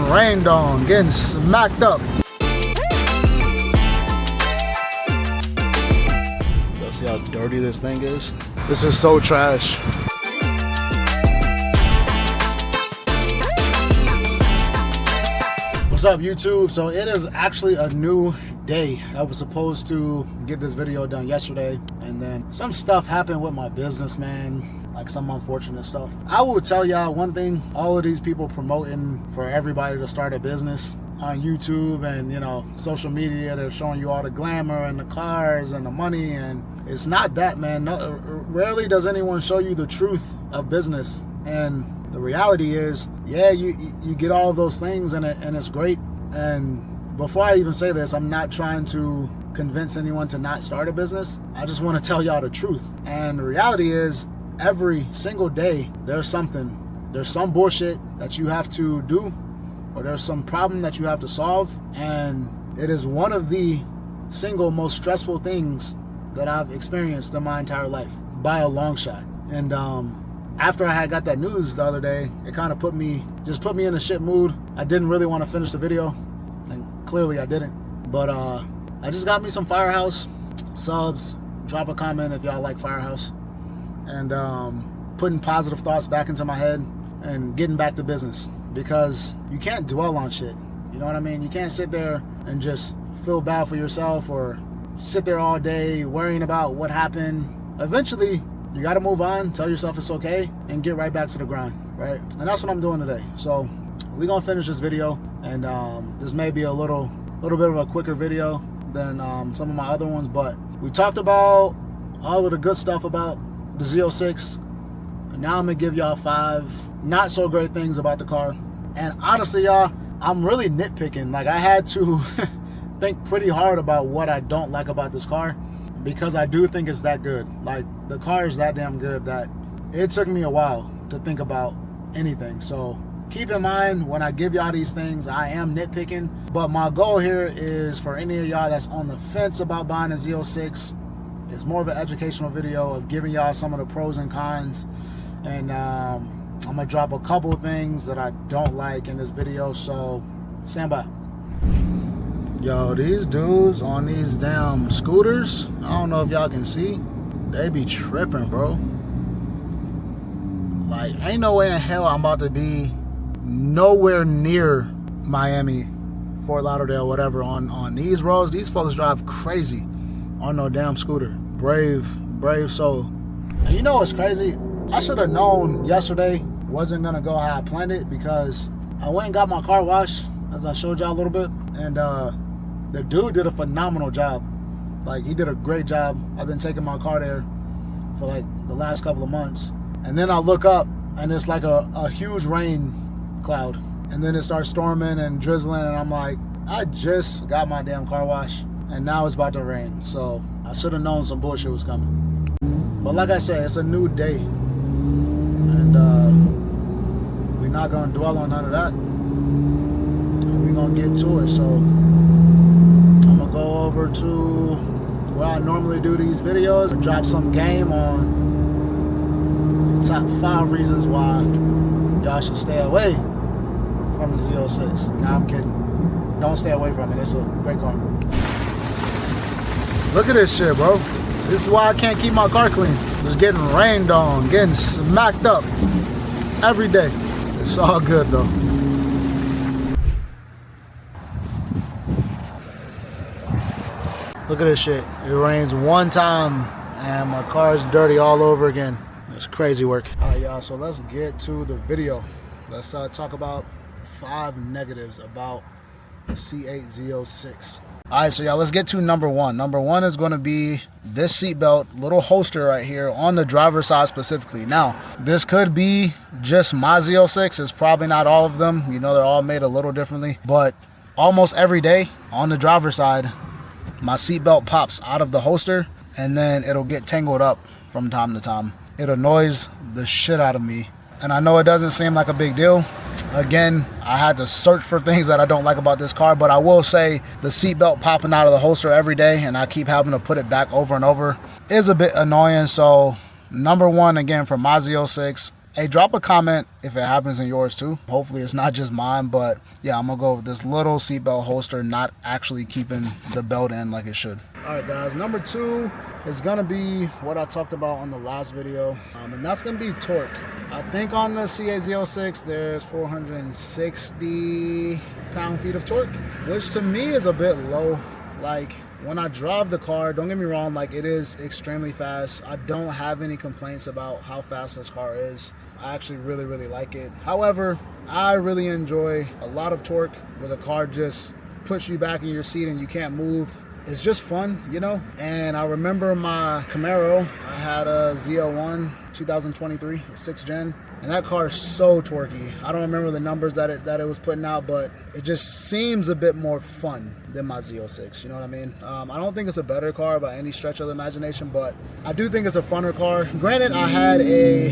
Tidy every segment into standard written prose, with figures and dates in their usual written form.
rained on, getting smacked up. Y'all see how dirty this thing is? This is so trash. What's up, YouTube? So it is actually a new day. I was supposed to get this video done yesterday, and then some stuff happened with my business, man. Like some unfortunate stuff. I will tell y'all one thing: all of these people promoting for everybody to start a business on YouTube and, you know, social media, they're showing you all the glamour and the cars and the money, and it's not that, man. No, rarely does anyone show you the truth of business. And the reality is, yeah, you get all of those things, and it's great. And before I even say this, I'm not trying to convince anyone to not start a business. I just want to tell y'all the truth. And the reality is, every single day there's something. There's some bullshit that you have to do, or there's some problem that you have to solve, and it is one of the single most stressful things that I've experienced in my entire life, by a long shot. And after I had got that news the other day, it kind of put me in a shit mood. I didn't really want to finish the video, and clearly I didn't. But I just got me some Firehouse subs. Drop a comment if y'all like Firehouse. And putting positive thoughts back into my head and getting back to business, because you can't dwell on shit. You know what I mean? You can't sit there and just feel bad for yourself, or sit there all day worrying about what happened. Eventually, you got to move on, tell yourself it's okay, and get right back to the grind, right? And that's what I'm doing today. So we're gonna finish this video, and this may be a little bit of a quicker video than some of my other ones, but we talked about all of the good stuff about the Z06. And now I'm gonna give y'all 5 not so great things about the car. And honestly, y'all, I'm really nitpicking. Like, I had to think pretty hard about what I don't like about this car, because I do think it's that good. Like, the car is that damn good that it took me a while to think about anything. So keep in mind, when I give y'all these things, I am nitpicking. But my goal here is for any of y'all that's on the fence about buying a Z06. It's more of an educational video of giving y'all some of the pros and cons. And I'm gonna drop a couple things that I don't like in this video, so stand by. Yo, these dudes on these damn scooters, I don't know if y'all can see, they be tripping, bro. Like, ain't no way in hell I'm about to be nowhere near Miami, Fort Lauderdale, whatever, on these roads. These folks drive crazy on no damn scooter. Brave soul. And you know what's crazy? I should have known yesterday wasn't gonna go how I planned it, because I went and got my car washed, as I showed y'all a little bit, and the dude did a phenomenal job. Like, he did a great job. I've been taking my car there for like the last couple of months, and then I look up and it's like a huge rain cloud, and then it starts storming and drizzling, and I'm like, I just got my damn car washed and now it's about to rain. So I should have known some bullshit was coming. But like I said, it's a new day, and we're not gonna dwell on none of that. We're gonna get to it. So I'm gonna go over to where I normally do these videos and drop some game on the top 5 reasons why y'all should stay away from the Z06. Nah, I'm kidding. Don't stay away from it. It's a great car. Look at this shit, bro. This is why I can't keep my car clean. Just getting rained on, getting smacked up every day. It's all good though. Look at this shit. It rains one time and my car's dirty all over again. It's crazy work. All right, y'all, so let's get to the video. Let's talk about 5 negatives about the C8 Z06. All right, so y'all, let's get to number 1. Number 1 is going to be this seatbelt, little holster right here on the driver's side specifically. Now, this could be just my Z06. It's probably not all of them. You know, they're all made a little differently. But almost every day on the driver's side, my seatbelt pops out of the holster, and then it'll get tangled up from time to time. It annoys the shit out of me. And I know it doesn't seem like a big deal. Again, I had to search for things that I don't like about this car, but I will say the seatbelt popping out of the holster every day and I keep having to put it back over and over is a bit annoying. So number 1, again, for my Z06, Hey, drop a comment if it happens in yours too. Hopefully it's not just mine, but yeah, I'm gonna go with this little seatbelt holster not actually keeping the belt in like it should. All right, guys, number 2 is gonna be what I talked about on the last video, and that's gonna be torque. I think on the Z06 there's 460 pound-feet of torque, which to me is a bit low. Like, when I drive the car, don't get me wrong, like, it is extremely fast. I don't have any complaints about how fast this car is. I actually really like it. However, I really enjoy a lot of torque where the car just puts you back in your seat and you can't move. It's just fun, you know? And I remember my Camaro, I had a Z01 2023, 6th gen, and that car is so torquey. I don't remember the numbers that it was putting out, but it just seems a bit more fun than my Z06, you know what I mean? I don't think it's a better car by any stretch of the imagination, but I do think it's a funner car. Granted, I had a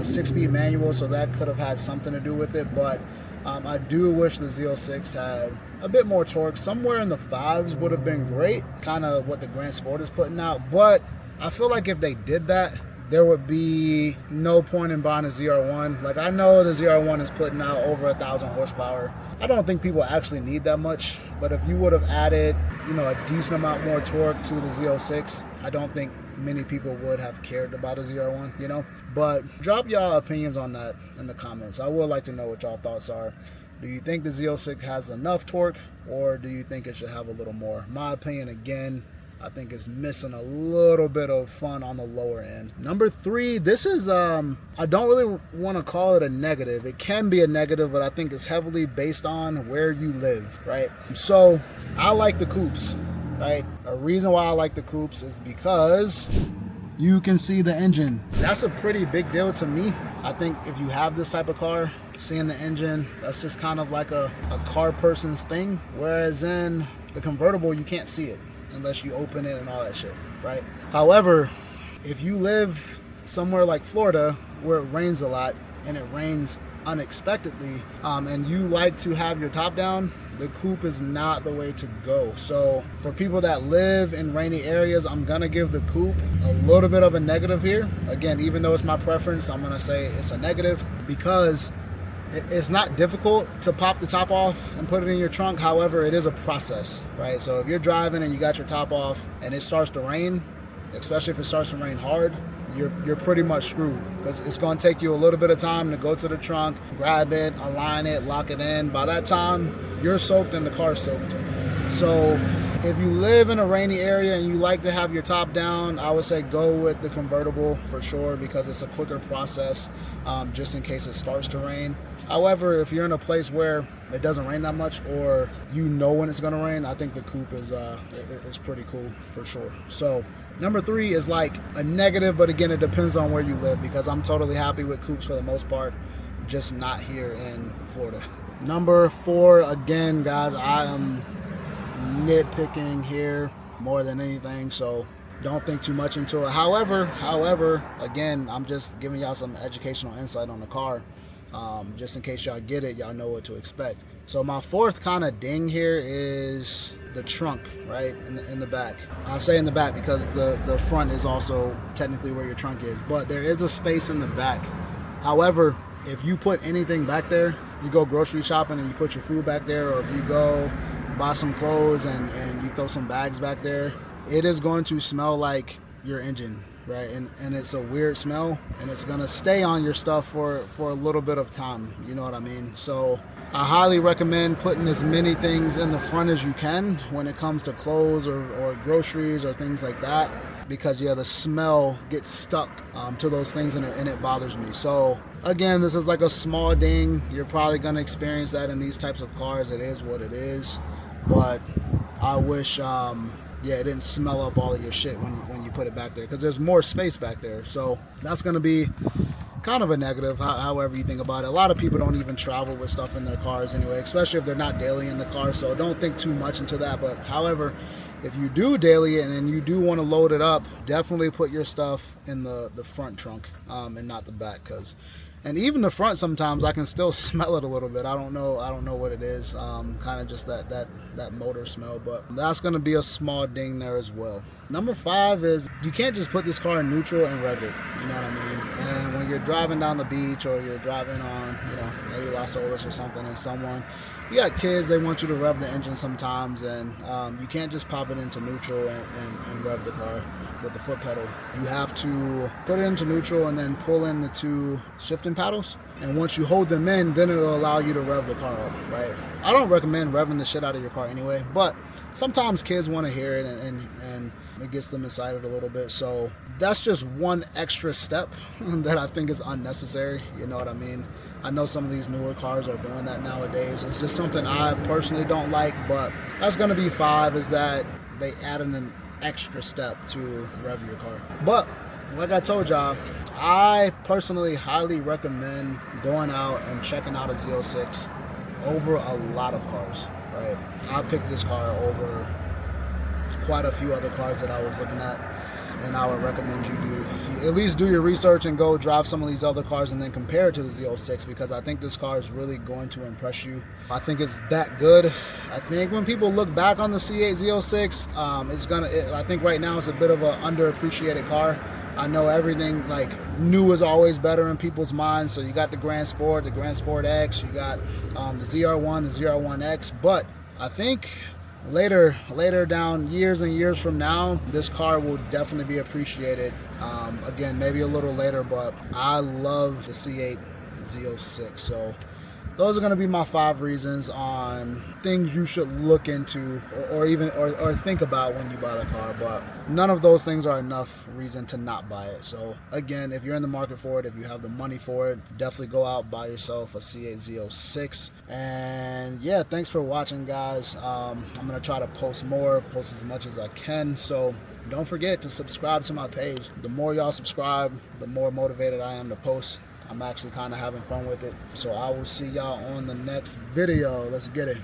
6-speed manual, so that could have had something to do with it, but I do wish the Z06 had a bit more torque. Somewhere in the 5s would have been great, kind of what the Grand Sport is putting out, but I feel like if they did that, there would be no point in buying a ZR1. Like, I know the ZR1 is putting out over 1,000 horsepower. I don't think people actually need that much, but if you would have added, you know, a decent amount more torque to the Z06, I don't think many people would have cared about a ZR1, you know? But drop y'all opinions on that in the comments. I would like to know what y'all thoughts are. Do you think the Z06 has enough torque, or do you think it should have a little more? My opinion, again, I think it's missing a little bit of fun on the lower end. Number 3, this is, I don't really want to call it a negative. It can be a negative, but I think it's heavily based on where you live, right? So I like the coupes, right? A reason why I like the coupes is because you can see the engine. That's a pretty big deal to me. I think if you have this type of car, seeing the engine, that's just kind of like a car person's thing. Whereas in the convertible, you can't see it unless you open it and all that shit, right? However, if you live somewhere like Florida where it rains a lot and it rains unexpectedly, and you like to have your top down, the coupe is not the way to go. So for people that live in rainy areas, I'm gonna give the coupe a little bit of a negative here. Again, even though it's my preference, I'm gonna say it's a negative because it's not difficult to pop the top off and put it in your trunk. However, it is a process, right? So if you're driving and you got your top off and it starts to rain, especially if it starts to rain hard, you're pretty much screwed, because it's going to take you a little bit of time to go to the trunk, grab it, align it, lock it in. By that time, you're soaked and the car's soaked. So if you live in a rainy area and you like to have your top down, I would say go with the convertible for sure, because it's a quicker process, just in case it starts to rain. However, if you're in a place where it doesn't rain that much, or you know when it's going to rain, I think the coupe is pretty cool for sure. So number 3 is like a negative, but again, it depends on where you live, because I'm totally happy with coupes for the most part, just not here in Florida. Number 4, again, guys, I am nitpicking here more than anything, so don't think too much into it. However, again, I'm just giving y'all some educational insight on the car, just in case y'all get it, y'all know what to expect. So my 4th kind of ding here is the trunk, right, in the back. I say in the back because the front is also technically where your trunk is, but there is a space in the back. However, if you put anything back there, you go grocery shopping and you put your food back there, or if you go buy some clothes and you throw some bags back there, it is going to smell like your engine, right? And it's a weird smell, and it's gonna stay on your stuff for a little bit of time, you know what I mean? So I highly recommend putting as many things in the front as you can when it comes to clothes or groceries or things like that, because yeah, the smell gets stuck to those things, and it bothers me. So again, this is like a small ding. You're probably gonna experience that in these types of cars. It is what it is, but I wish it didn't smell up all of your shit when you put it back there, because there's more space back there. So that's gonna be kind of a negative, however you think about it. A lot of people don't even travel with stuff in their cars anyway, especially if they're not daily in the car, so don't think too much into that. But however, if you do daily and you do want to load it up, definitely put your stuff in the front trunk and not the back, because And even the front, sometimes I can still smell it a little bit. I don't know what it is. Kind of just that motor smell, but that's gonna be a small ding there as well. Number 5 is you can't just put this car in neutral and rev it. You know what I mean? And when you're driving down the beach or you're driving on, maybe Z06 or something, and you got kids, they want you to rev the engine sometimes, and you can't just pop it into neutral and rev the car with the foot pedal. You have to put it into neutral and then pull in the 2 shifting paddles. And once you hold them in, then it'll allow you to rev the car up, right? I don't recommend revving the shit out of your car anyway, but sometimes kids want to hear it and it gets them excited a little bit. So that's just one extra step that I think is unnecessary. You know what I mean? I know some of these newer cars are doing that nowadays. It's just something I personally don't like, but that's going to be 5, is that they added an extra step to rev your car. But like I told y'all, I personally highly recommend going out and checking out a Z06 over a lot of cars, right? I picked this car over quite a few other cars that I was looking at, and I would recommend you at least do your research and go drive some of these other cars and then compare it to the Z06, because I think this car is really going to impress you. I think it's that good. I think when people look back on the C8 Z06, I think right now it's a bit of an underappreciated car. I know everything like new is always better in people's minds. So you got the Grand Sport, the Grand Sport X, you got the ZR1, the ZR1X, but I think later down, years and years from now, this car will definitely be appreciated. Again, maybe a little later, but I love the C8 Z06. So those are going to be my 5 reasons on things you should look into or think about when you buy the car. But none of those things are enough reason to not buy it. So again, if you're in the market for it, if you have the money for it, definitely go out, buy yourself a C8 Z06. And yeah, thanks for watching, guys. I'm going to try to post as much as I can. So don't forget to subscribe to my page. The more y'all subscribe, the more motivated I am to post. I'm actually kind of having fun with it. So I will see y'all on the next video. Let's get it.